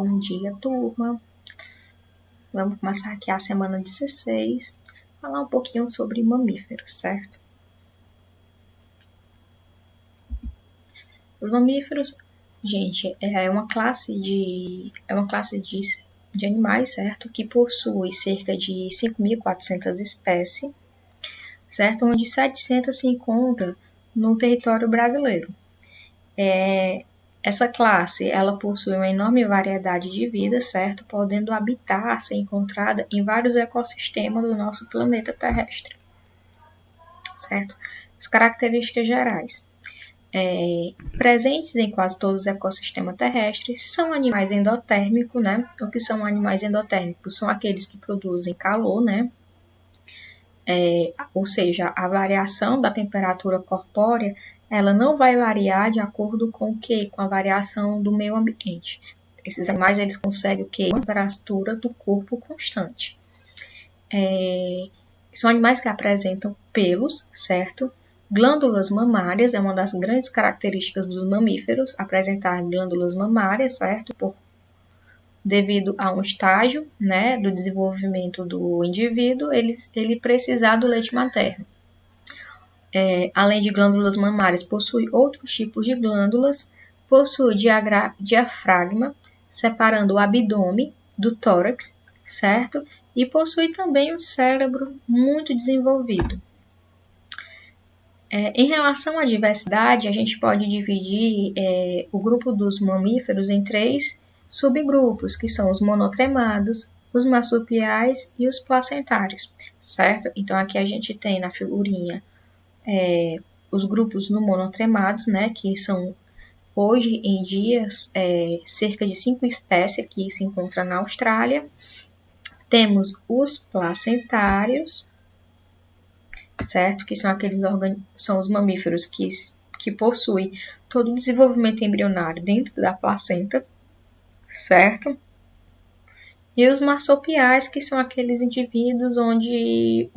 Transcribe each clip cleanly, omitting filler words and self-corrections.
Bom dia, turma. Vamos começar aqui a semana 16, falar um pouquinho sobre mamíferos, certo? Os mamíferos, gente, é uma classe de animais, certo? Que possui cerca de 5.400 espécies, certo? Onde 700 se encontram no território brasileiro. Essa classe, ela possui uma enorme variedade de vida, certo? Podendo habitar, ser encontrada em vários ecossistemas do nosso planeta terrestre, certo? As características gerais. Presentes em quase todos os ecossistemas terrestres, são animais endotérmicos, né? O que são animais endotérmicos? São aqueles que produzem calor, né? Ou seja, a variação da temperatura corpórea, ela não vai variar de acordo com o quê? Com a variação do meio ambiente. Esses animais, eles conseguem o quê? Uma temperatura do corpo constante. São animais que apresentam pelos, certo? Glândulas mamárias é uma das grandes características dos mamíferos, apresentar glândulas mamárias, certo? Devido a um estágio, né, do desenvolvimento do indivíduo, ele precisar do leite materno. Além de glândulas mamárias, possui outros tipos de glândulas, possui diafragma, separando o abdômen do tórax, certo? E possui também um cérebro muito desenvolvido. Em relação à diversidade, a gente pode dividir o grupo dos mamíferos em 3 subgrupos, que são os monotremados, os marsupiais e os placentários, certo? Então, aqui a gente tem na figurinha os grupos no monotremados, né, que são, hoje em dia, cerca de 5 espécies que se encontram na Austrália. Temos os placentários, certo? Que são são os mamíferos que possuem todo o desenvolvimento embrionário dentro da placenta, certo? E os marsupiais, que são aqueles indivíduos onde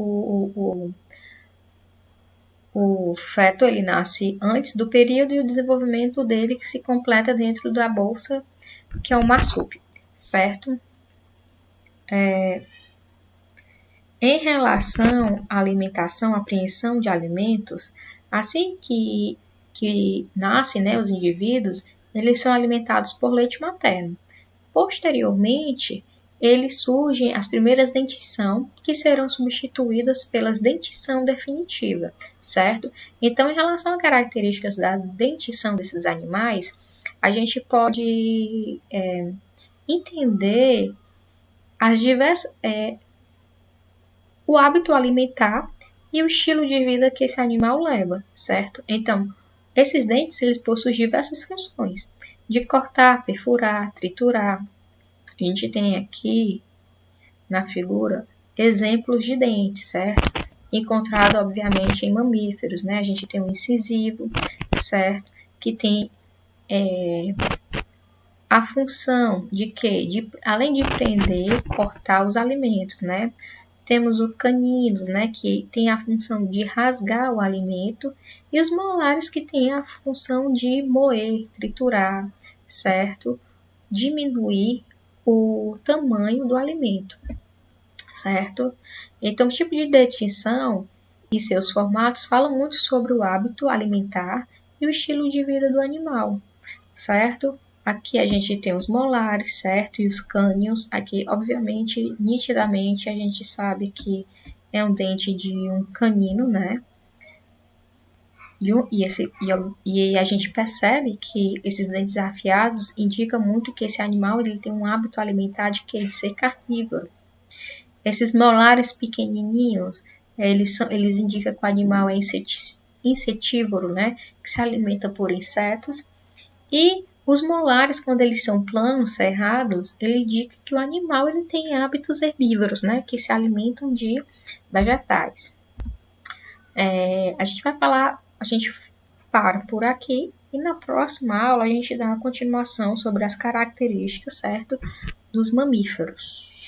o feto ele nasce antes do período e o desenvolvimento dele que se completa dentro da bolsa, que é o marsúpio, certo? Em relação à alimentação, apreensão de alimentos, assim que nascem, né, os indivíduos, eles são alimentados por leite materno. Posteriormente, eles surgem as primeiras dentição, que serão substituídas pelas dentição definitiva, certo? Então, em relação a características da dentição desses animais, a gente pode entender as diversas o hábito alimentar e o estilo de vida que esse animal leva, certo? Então, esses dentes, eles possuem diversas funções, de cortar, perfurar, triturar. A gente tem aqui, na figura, exemplos de dentes, certo? Encontrado, obviamente, em mamíferos, né? A gente tem um incisivo, certo? Que tem a função de quê? Além de prender, cortar os alimentos, né? Temos o canino, né, que tem a função de rasgar o alimento, e os molares, que tem a função de moer, triturar, certo? Diminuir o tamanho do alimento, certo? Então, o tipo de dentição e seus formatos falam muito sobre o hábito alimentar e o estilo de vida do animal, certo? Aqui a gente tem os molares, certo? E os cânions. Aqui, obviamente, nitidamente, a gente sabe que é um dente de um canino, né? E a gente percebe que esses dentes afiados indicam muito que esse animal ele tem um hábito alimentar de ser carnívoro. Esses molares pequenininhos, eles indicam que o animal é insetívoro, né? Que se alimenta por insetos. E os molares, quando eles são planos, cerrados, ele indica que o animal ele tem hábitos herbívoros, né, que se alimentam de vegetais. A gente para por aqui e na próxima aula a gente dá uma continuação sobre as características, certo, dos mamíferos.